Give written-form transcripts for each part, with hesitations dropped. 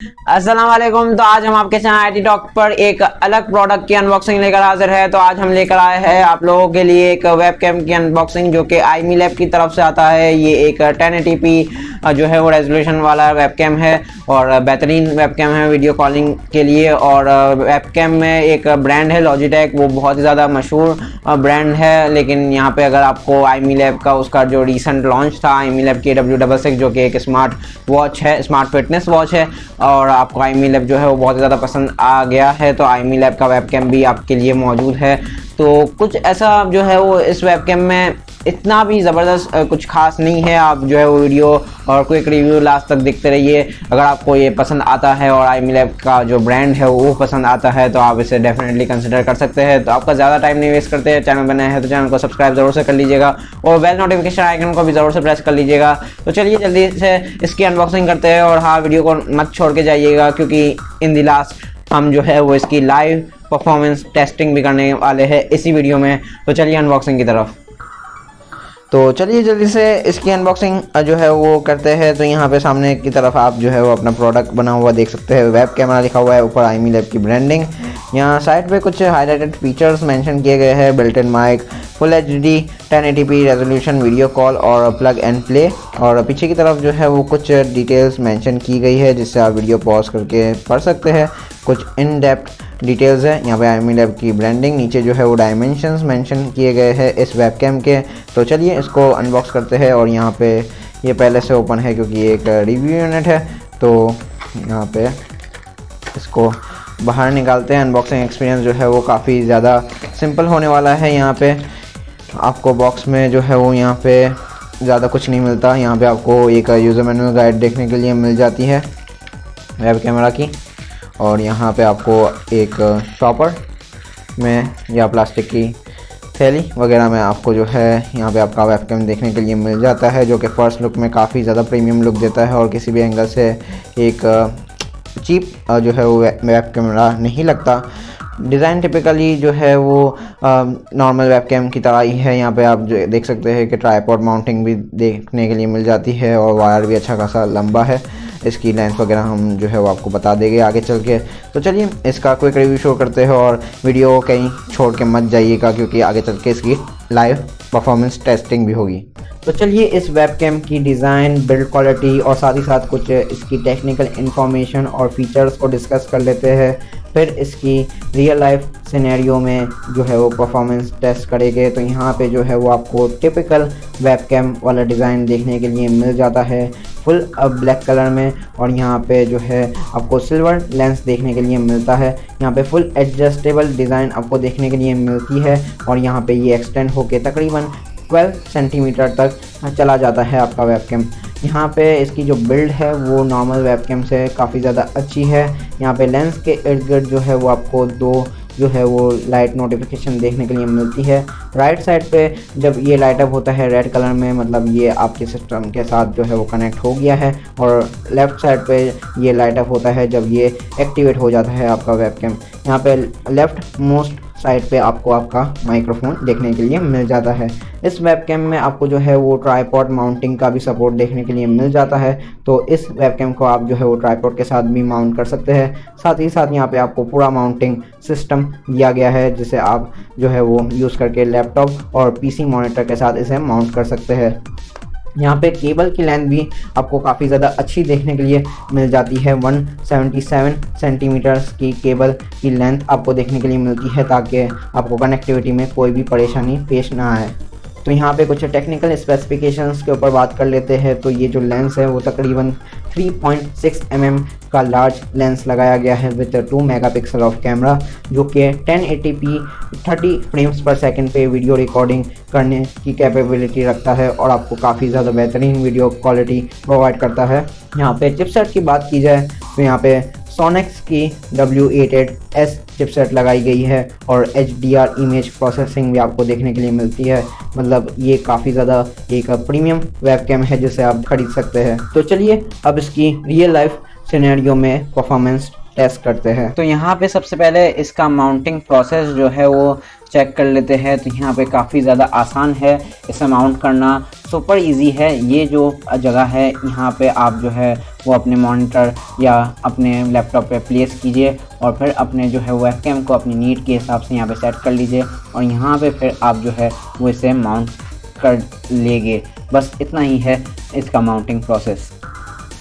अस्सलाम वालेकुम। तो आज हम आपके साथ आईटी टॉक पर एक अलग प्रोडक्ट की अनबॉक्सिंग लेकर हाजिर है। तो आज हम लेकर आए हैं आप लोगों के लिए एक वेबकैम की अनबॉक्सिंग जो कि आईमी लैब की तरफ से आता है। ये एक 1080p जो है वो रेजोल्यूशन वाला वेबकैम है और बेहतरीन वेबकैम है वीडियो कॉलिंग के लिए। और वेबकैम में एक ब्रांड है लॉजिटेक, वो बहुत ही ज़्यादा मशहूर ब्रांड है। लेकिन यहाँ पे अगर आपको आईमी लैब का उसका जो रिसेंट लॉन्च था आईमी लैब की W66 जो कि एक स्मार्ट वॉच है, स्मार्ट फिटनेस वॉच है, और आपको आईमी लैब जो है वो बहुत ज़्यादा पसंद आ गया है, तो आईमी लैब का वेबकैम भी आपके लिए मौजूद है। तो कुछ ऐसा जो है वो इस वेबकैम में इतना भी ज़बरदस्त कुछ खास नहीं है। आप जो है वो वीडियो और क्विक रिव्यू लास्ट तक देखते रहिए। अगर आपको ये पसंद आता है और आईमी लैब का जो ब्रांड है वो पसंद आता है तो आप इसे डेफिनेटली कंसिडर कर सकते हैं। तो आपका ज़्यादा टाइम नहीं वेस्ट करते, चैनल बना है तो चैनल को सब्सक्राइब ज़रूर से कर लीजिएगा और बेल नोटिफिकेशन आइकन को भी ज़रूर से प्रेस कर लीजिएगा। तो चलिए जल्दी से इसकी अनबॉक्सिंग करते हैं। और हाँ, वीडियो को मत छोड़ के जाइएगा क्योंकि इन द लास्ट हम जो है वो इसकी लाइव परफॉर्मेंस टेस्टिंग भी करने वाले हैं इसी वीडियो में। तो चलिए अनबॉक्सिंग की तरफ। तो चलिए जल्दी से इसकी अनबॉक्सिंग जो है वो करते हैं। तो यहाँ पे सामने की तरफ आप जो है वो अपना प्रोडक्ट बना हुआ देख सकते हैं, वेब कैमरा लिखा हुआ है, ऊपर आईमी लैब की ब्रांडिंग। यहाँ साइड पे कुछ हाईलाइटेड फीचर्स मेंशन किए गए हैं, built in mic, full HD 1080p resolution video call और प्लग एंड प्ले। और पीछे की तरफ जो है वो कुछ डिटेल्स मेंशन की गई है जिससे आप वीडियो पॉज करके पढ़ सकते हैं। कुछ इन डेप्थ डिटेल्स है। यहाँ पे आईमी लैब की ब्रांडिंग, नीचे जो है वो डायमेंशंस मेंशन किए गए हैं इस वेबकैम के। तो चलिए इसको अनबॉक्स करते हैं। और यहाँ पे ये पहले से ओपन है क्योंकि ये एक रिव्यू यूनिट है। तो यहाँ पे इसको बाहर निकालते हैं। अनबॉक्सिंग एक्सपीरियंस जो है वो काफ़ी ज़्यादा सिंपल होने वाला है। यहाँ पे आपको बॉक्स में जो है वो यहाँ पे ज़्यादा कुछ नहीं मिलता। यहाँ पे आपको एक यूज़र मैनुअल गाइड देखने के लिए मिल जाती है वेब कैमरा की। और यहाँ पे आपको एक शॉपर में या प्लास्टिक की थैली वगैरह में आपको जो है यहाँ पे आपका वेबकैम देखने के लिए मिल जाता है, जो कि फ़र्स्ट लुक में काफ़ी ज़्यादा प्रीमियम लुक देता है और किसी भी एंगल से एक चीप जो है वो वेब कैमरा नहीं लगता। डिज़ाइन टिपिकली जो है वो नॉर्मल वेबकैम की तरह ही है। यहाँ पे आप जो देख सकते हैं कि ट्राइपॉड माउंटिंग भी देखने के लिए मिल जाती है और वायर भी अच्छा खासा लंबा है। इसकी लेंथ वगैरह हम जो है वो आपको बता देंगे आगे चल के। तो चलिए इसका क्विक रिव्यू शो करते हैं और वीडियो कहीं छोड़ के मत जाइएगा क्योंकि आगे चल के इसकी लाइव परफॉर्मेंस टेस्टिंग भी होगी। तो चलिए इस वेबकैम की डिज़ाइन, बिल्ड क्वालिटी और साथ ही साथ कुछ इसकी टेक्निकल इन्फॉर्मेशन और फीचर्स को डिस्कस कर लेते हैं। फिर इसकी रियल लाइफ सिनेरियो में जो है वो परफॉर्मेंस टेस्ट करेंगे। तो यहाँ पे जो है वो आपको टिपिकल वेबकैम वाला डिज़ाइन देखने के लिए मिल जाता है, फुल ब्लैक कलर में। और यहाँ पे जो है आपको सिल्वर लेंस देखने के लिए मिलता है। यहाँ पे फुल एडजस्टेबल डिज़ाइन आपको देखने के लिए मिलती है और यहाँ पे ये एक्सटेंड होके तकरीबन 12 सेंटीमीटर तक चला जाता है आपका वेबकैम। यहाँ पे इसकी जो बिल्ड है वो नॉर्मल वेबकैम से काफ़ी ज़्यादा अच्छी है। यहाँ पे लेंस के इर्द गिर्द जो है वो आपको दो जो है वो लाइट नोटिफिकेशन देखने के लिए मिलती है। राइट साइड पे जब ये लाइट अप होता है रेड कलर में, मतलब ये आपके सिस्टम के साथ जो है वो कनेक्ट हो गया है। और लेफ़्ट साइड पे ये लाइट अप होता है जब ये एक्टिवेट हो जाता है आपका वेबकैम। यहाँ पे लेफ़्ट मोस्ट साइड पे आपको आपका माइक्रोफोन देखने के लिए मिल जाता है। इस वेबकैम में आपको जो है वो ट्राइपॉड माउंटिंग का भी सपोर्ट देखने के लिए मिल जाता है। तो इस वेबकैम को आप जो है वो ट्राइपॉड के साथ भी माउंट कर सकते हैं। साथ ही साथ यहाँ पे आपको पूरा माउंटिंग सिस्टम दिया गया है जिसे आप जो है वो यूज़ करके लैपटॉप और PC मॉनिटर के साथ इसे माउंट कर सकते हैं। यहाँ पे केबल की लेंथ भी आपको काफ़ी ज़्यादा अच्छी देखने के लिए मिल जाती है। 177 सेंटीमीटर्स की केबल की लेंथ आपको देखने के लिए मिलती है ताकि आपको कनेक्टिविटी में कोई भी परेशानी पेश ना आए। तो यहाँ पे कुछ टेक्निकल स्पेसिफिकेशंस के ऊपर बात कर लेते हैं। तो ये जो लेंस है वो तकरीबन 3.6 mm का लार्ज लेंस लगाया गया है विद 2 मेगापिक्सल ऑफ कैमरा, जो कि 1080p 30 फ्रेम्स पर सेकंड पे वीडियो रिकॉर्डिंग करने की कैपेबिलिटी रखता है और आपको काफ़ी ज़्यादा बेहतरीन वीडियो क्वालिटी प्रोवाइड करता है। यहाँ पे चिपसेट की बात की जाए तो यहाँ पे सोनेक्स की W88S चिपसेट लगाई गई है और HDR इमेज प्रोसेसिंग भी आपको देखने के लिए मिलती है। मतलब ये काफ़ी ज़्यादा एक प्रीमियम वेबकैम है जिसे आप खरीद सकते हैं। तो चलिए अब इसकी रियल लाइफ सिनेरियो में परफॉर्मेंस टेस्ट करते हैं। तो यहाँ पे सबसे पहले इसका माउंटिंग प्रोसेस जो है वो चेक कर लेते हैं। तो यहाँ पे काफ़ी ज़्यादा आसान है इसे माउंट करना, सुपर इजी है। ये जो जगह है यहाँ पे आप जो है वो अपने मॉनिटर या अपने लैपटॉप पे प्लेस कीजिए और फिर अपने जो है वेबकैम को अपनी नीड के हिसाब से यहाँ पे सेट कर लीजिए और यहाँ पे फिर आप जो है वो इसे माउंट कर लेंगे। बस इतना ही है इसका माउंटिंग प्रोसेस।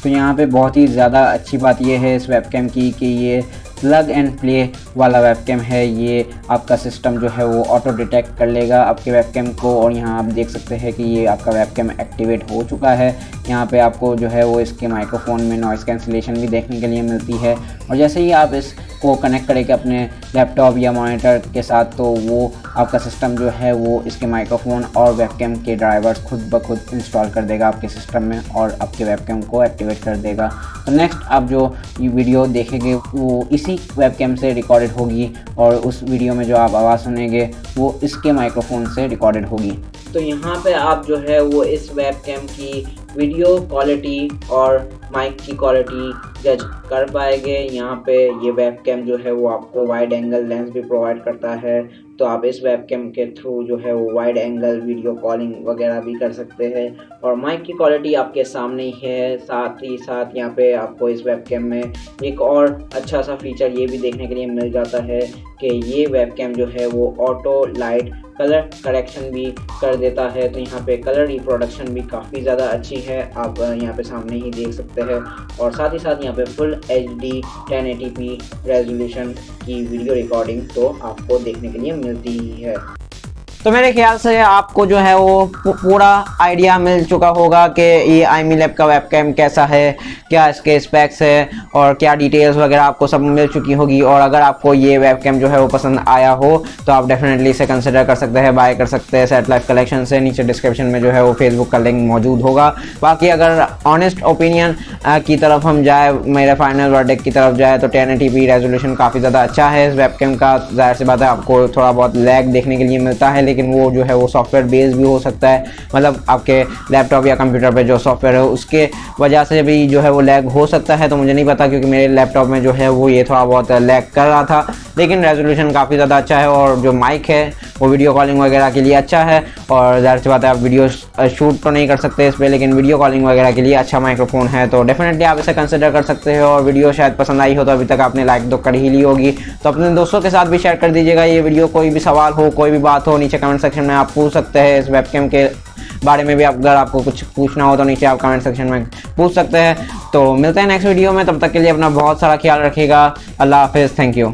तो यहाँ पे बहुत ही ज़्यादा अच्छी बात ये है इस वेबकैम की कि ये प्लग एंड प्ले वाला वेबकैम है। ये आपका सिस्टम जो है वो ऑटो डिटेक्ट कर लेगा आपके वेबकैम को और यहाँ आप देख सकते हैं कि ये आपका वेबकैम एक्टिवेट हो चुका है। यहाँ पे आपको जो है वो इसके माइक्रोफोन में नॉइज़ कैंसिलेशन भी देखने के लिए मिलती है और जैसे ही आप इसको कनेक्ट करेंगे अपने लैपटॉप या मॉनिटर के साथ तो वो आपका सिस्टम जो है वो इसके माइक्रोफोन और वेबकैम के ड्राइवर्स खुद ब खुद इंस्टॉल कर देगा आपके सिस्टम में और आपके वेबकैम को एक्टिवेट कर देगा। तो नेक्स्ट आप जो ये वीडियो देखेंगे वो इसी वेबकैम से रिकॉर्डेड होगी और उस वीडियो में जो आप आवाज़ सुनेंगे वो इसके माइक्रोफोन से रिकॉर्डेड होगी। तो यहाँ पे आप जो है वो इस वेबकैम की वीडियो क्वालिटी और माइक की क्वालिटी जज कर पाएंगे। यहाँ पे ये वेबकैम जो है वो आपको वाइड एंगल लेंस भी प्रोवाइड करता है, तो आप इस वेबकैम के थ्रू जो है वो वाइड एंगल वीडियो कॉलिंग वगैरह भी कर सकते हैं और माइक की क्वालिटी आपके सामने ही है। साथ ही साथ यहाँ पे आपको इस वेबकैम में एक और अच्छा सा फीचर ये भी देखने के लिए मिल जाता है कि ये वेबकैम जो है वो ऑटो लाइट कलर करेक्शन भी कर देता है। तो यहाँ पे कलर रिप्रोडक्शन भी काफ़ी ज़्यादा अच्छी है, आप यहाँ पे सामने ही देख सकते हैं और साथ ही साथ यहाँ पे फुल HD 1080p रेजोल्यूशन की वीडियो रिकॉर्डिंग तो आपको देखने के लिए मिलती ही है। तो मेरे ख्याल से आपको जो है वो पूरा आइडिया मिल चुका होगा कि ये iMe Lab का वेबकैम कैसा है, क्या इसके स्पेक्स है और क्या डिटेल्स वगैरह आपको सब मिल चुकी होगी। और अगर आपको ये वेबकैम जो है वो पसंद आया हो तो आप डेफिनेटली इसे कंसिडर कर सकते हैं, बाय कर सकते हैं सेट लाइफ कलेक्शन से। नीचे डिस्क्रिप्शन में जो है वो फेसबुक का लिंक मौजूद होगा। बाकी अगर ऑनेस्ट ओपिनियन की तरफ हम जाए, मेरे फाइनल वर्डिक्ट की तरफ जाए तो 1080p रेजोल्यूशन काफ़ी ज़्यादा अच्छा है इस वेबकैम का। जाहिर सी बात है आपको थोड़ा बहुत लैग देखने के लिए मिलता है, लेकिन वो जो है वो सॉफ्टवेयर बेस भी हो सकता है, मतलब आपके लैपटॉप या कंप्यूटर पे जो सॉफ्टवेयर है उसके वजह से भी जो है वो लैग हो सकता है। तो मुझे नहीं पता क्योंकि मेरे लैपटॉप में जो है वो ये थोड़ा बहुत लैग कर रहा था, लेकिन रेजोल्यूशन काफ़ी ज़्यादा अच्छा है और जो माइक है वो वीडियो कॉलिंग वगैरह के लिए अच्छा है। और ज़ाहिर सी बात है आप वीडियो शूट तो नहीं कर सकते इस पर, लेकिन वीडियो कॉलिंग वगैरह के लिए अच्छा माइक्रोफोन है, तो डेफिनेटली आप इसे कंसिडर कर सकते हो। और वीडियो शायद पसंद आई हो तो अभी तक आपने लाइक तो कर ही ली होगी, तो अपने दोस्तों के साथ भी शेयर कर दीजिएगा ये वीडियो। कोई भी सवाल हो, कोई भी बात हो, नीचे कमेंट सेक्शन में आप पूछ सकते हैं। इस वेबकैम के बारे में भी अगर आपको कुछ पूछना हो तो नीचे आप कमेंट सेक्शन में पूछ सकते हैं। तो मिलते हैं नेक्स्ट वीडियो में, तब तक के लिए अपना बहुत सारा ख्याल रखिएगा। अल्लाह हाफिज़, थैंक यू।